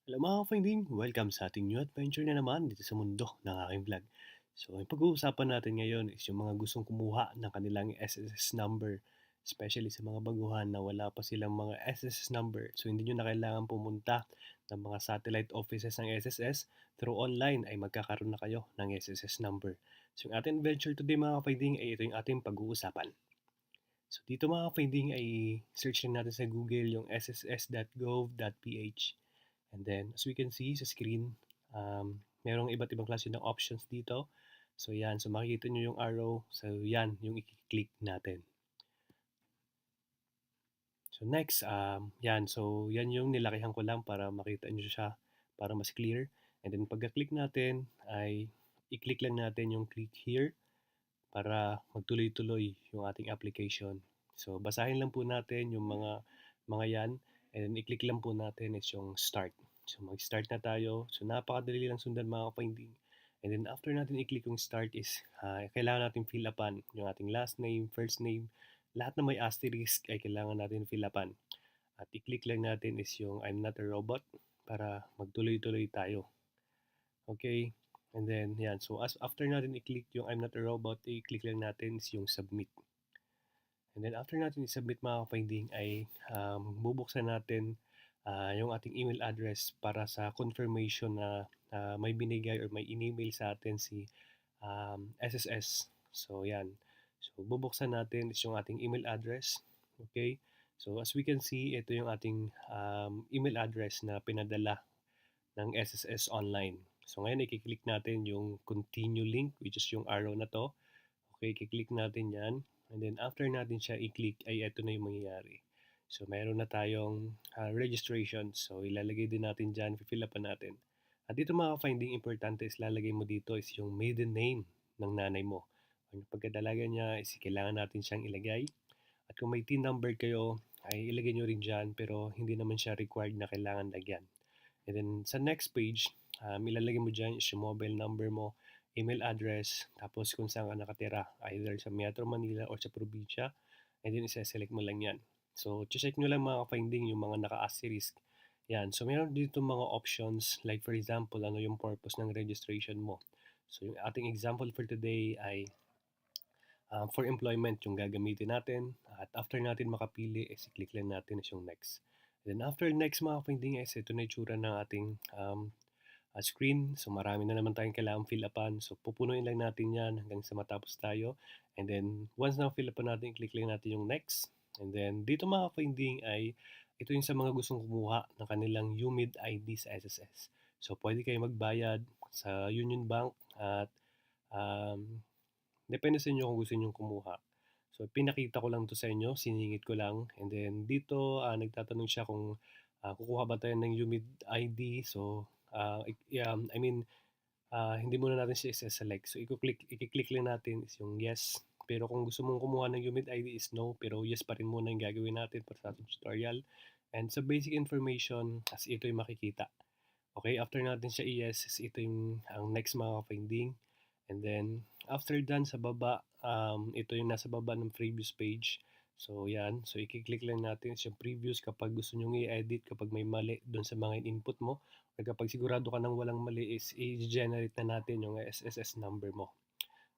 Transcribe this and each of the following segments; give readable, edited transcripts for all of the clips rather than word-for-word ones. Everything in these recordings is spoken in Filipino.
Hello mga ka-finding! Welcome sa ating new adventure na naman dito sa mundo ng aking vlog. So, yung pag-uusapan natin ngayon is yung mga gustong kumuha ng kanilang SSS number, especially sa mga baguhan na wala pa silang mga SSS number. So, hindi nyo na kailangan pumunta ng mga satellite offices ng SSS. Through online ay magkakaroon na kayo ng SSS number. So, yung ating adventure today mga ka-finding ay ito yung ating pag-uusapan. So, dito mga ka-finding ay search lang natin sa Google yung sss.gov.ph. And then, as we can see sa screen, merong iba't ibang klase ng options dito. So, yan. So, makikita nyo yung arrow. So, yan yung i-click natin. So, next, yan. So, yan yung nilakihan ko lang para makita nyo siya, para mas clear. And then, pagka-click natin, ay i-click lang natin yung click here para magtuloy-tuloy yung ating application. So, basahin lang po natin yung mga yan. And then, i-click lang po natin is yung start. So, mag-start na tayo. So, napakadali lang sundan mga ka-finding. And then, after natin i-click yung start is, kailangan natin fill upan yung ating last name, first name, lahat na may asterisk ay kailangan natin fill upan. At i-click lang natin is yung I'm not a robot para magtuloy-tuloy tayo. Okay? And then, yan. So, after natin i-click yung I'm not a robot, i-click lang natin is yung submit. And then, after natin i-submit mga ka-finding ay bubuksan natin yung ating email address para sa confirmation na may binigay or may in-email sa atin si SSS. So, yan. So, bubuksan natin is yung ating email address. Okay? So, as we can see, ito yung ating email address na pinadala ng SSS online. So, ngayon, i-click natin yung continue link, which is yung arrow na to. Okay, i-click natin yan. And then, after natin siya i-click, ay ito na yung mangyayari. So, meron na tayong registration. So, ilalagay din natin dyan, fill up pa natin. At dito mga finding importante is lalagay mo dito is yung maiden name ng nanay mo. Ang pagkadalaga niya is kailangan natin siyang ilagay. At kung may TIN number kayo, ay ilagay nyo rin dyan pero hindi naman siya required na kailangan lagyan. And then sa next page, ilalagay mo dyan is yung mobile number mo, email address, tapos kung saan ka nakatira, either sa Metro Manila or sa probinsya, and then isa-select mo lang yan. So, check nyo lang mga finding yung mga naka-asterisk. Yan. So, meron dito mga options, like for example, ano yung purpose ng registration mo. So, yung ating example for today ay for employment yung gagamitin natin. At after natin makapili, click lang natin is yung next. Then after next mga finding is ito na itsura ng ating screen. So marami na naman tayong kailangan fill upan. So pupunuin lang natin yan hanggang sa matapos tayo. And then once na fill upan natin, click lang natin yung next. And then dito mga finding ay ito yung sa mga gustong kumuha ng kanilang UMID ID sa SSS. So pwede kayo magbayad sa Union Bank at um, depende sa inyo kung gusto niyo kumuha. So, pinakita ko lang to sa inyo, siningit ko lang. And then, dito, nagtatanong siya kung kukuha ba tayo ng UMID ID. So, I mean, hindi muna natin siya isa-select. So, i-click lang natin is yung yes. Pero kung gusto mong kumuha ng UMID ID is no. Pero yes pa rin muna yung gagawin natin para sa ating tutorial. And sa basic information, as ito yung makikita. Okay, after natin siya i-yes, ito yung ang next mga finding. And then, after done sa baba, ito yung nasa baba ng previous page. So, yan. So, i-click lang natin yung previous kapag gusto nyo i-edit, kapag may mali doon sa mga input mo. Or kapag sigurado ka nang walang mali is i-generate na natin yung SSS number mo.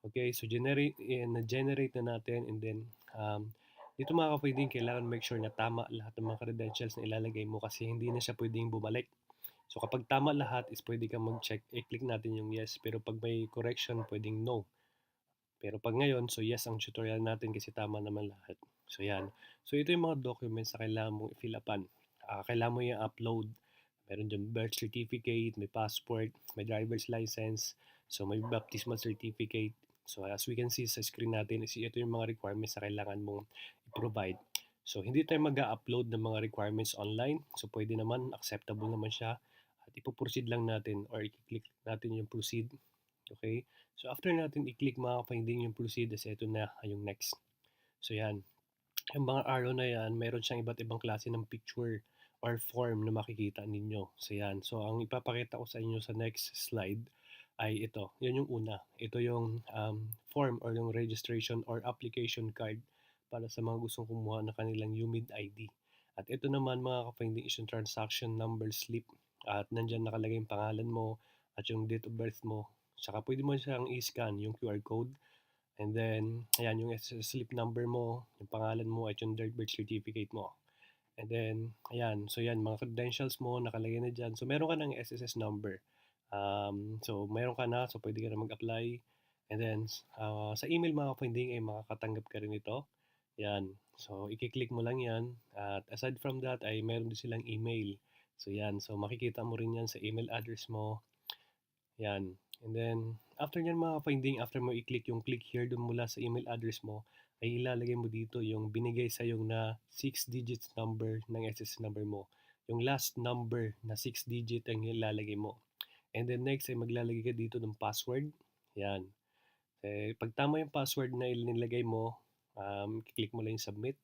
Okay, so na-generate na natin and then dito mga kapwedeng kailangan make sure na tama lahat ng mga credentials na ilalagay mo kasi hindi na siya pwedeng bumalik. So kapag tama lahat is pwede kang mag-check, i-click natin yung yes. Pero pag may correction, pwedeng no. Pero pag ngayon, so yes ang tutorial natin kasi tama naman lahat. So yan. So ito yung mga documents na kailangan mong i-fill upan. Kailangan mo yung upload. Meron dyan birth certificate, may passport, may driver's license, so may baptismal certificate. So as we can see sa screen natin, ito yung mga requirements na kailangan mong i-provide. So hindi tayo mag-upload ng mga requirements online. So pwede naman, acceptable naman siya. At ipoproceed lang natin or i-click natin yung proceed. Okay? So after natin i-click mga finding yung proceed, ito na yung next. So yan. Yung mga arrow na yan, meron siyang iba't ibang klase ng picture or form na makikita ninyo. So yan. So ang ipapakita ko sa inyo sa next slide ay ito. Yan yung una. Ito yung form or yung registration or application card para sa mga gustong kumuha ng kanilang UMID ID. At ito naman mga ka-finding is yung transaction number slip at nandiyan nakalagay yung pangalan mo at yung date of birth mo. Tsaka pwede mo siyang i-scan yung QR code. And then, ayan, yung SSS slip number mo, yung pangalan mo, at yung birth certificate mo. And then, ayan, so yan, mga credentials mo, nakalagay na dyan. So, meron ka ng SSS number. So, meron ka na, so pwede ka na mag-apply. And then, sa email mga kapinding, ay makakatanggap ka rin ito. Yan. So, i-click mo lang yan. At aside from that, ay meron din silang email. So, yan. So, makikita mo rin yan sa email address mo. Yan. And then, after nyan mga finding, after mo i-click yung click here dun mula sa email address mo, ay ilalagay mo dito yung binigay sa yung na 6 digits number ng SS number mo. Yung last number na 6 digit ang ilalagay mo. And then next ay maglalagay ka dito ng password. Yan. Pag tama yung password na nilagay mo, click mo lang yung submit.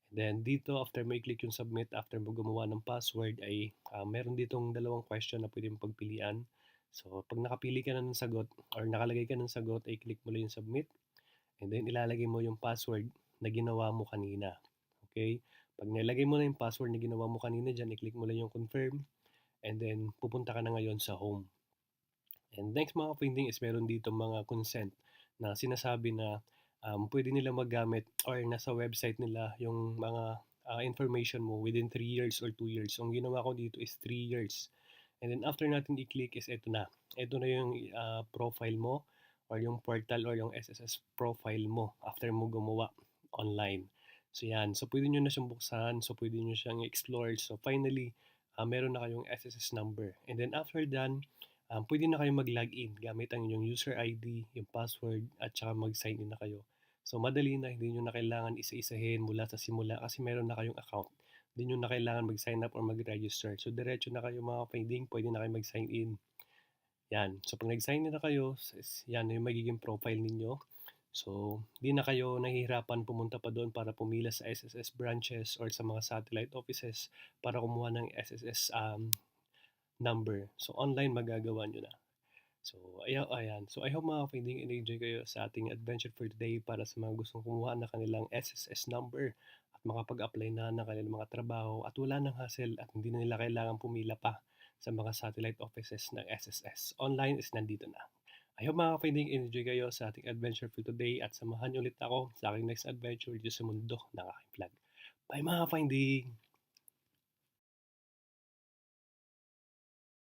Then dito, after mo i-click yung submit, after mo gumawa ng password, ay meron ditong dalawang question na pwede mong pagpilian. So, pag nakapili ka na ng sagot or nakalagay ka ng sagot, ay click mo lang yung submit. And then, ilalagay mo yung password na ginawa mo kanina. Okay? Pag nilagay mo na yung password na ginawa mo kanina dyan, i-click mo lang yung confirm. And then, pupunta ka na ngayon sa home. And next mga finding is meron dito mga consent na sinasabi na pwede nila magamit or nasa website nila yung mga information mo within 3 years or 2 years. So, ang ginawa ko dito is 3 years. And then after natin i-click is ito na. Ito na yung profile mo or yung portal or yung SSS profile mo after mo gumawa online. So yan. So pwede nyo na siyang buksan. So pwede nyo siyang explore. So finally, meron na kayong SSS number. And then after done, pwede na kayong mag-login gamit ang inyong user ID, yung password, at saka mag-sign in na kayo. So madali na, hindi nyo na kailangan isa-isahin mula sa simula kasi meron na kayong account. Hindi nyo na kailangan mag-sign up or mag-register. So diretso na kayo mga finding, pwede na kayo mag-sign in. Yan. So pag nag-sign in na kayo, yan na yung magiging profile ninyo. So, di na kayo nahihirapan pumunta pa doon para pumila sa SSS branches or sa mga satellite offices para kumuha ng SSS number. So, online magagawa nyo na. So, ayan. So, I hope mga finding enjoy kayo sa ating adventure for today para sa mga gustong kumuha na kanilang SSS number at makapag-apply na ng kanilang mga trabaho at wala nang hassle at hindi na nila kailangan pumila pa sa mga satellite offices ng SSS. Online is nandito na. I hope mga finding enjoy kayo sa ating adventure for today at samahan niyo ulit ako sa aking next adventure dito sa mundo ng aking vlog. Bye mga finding!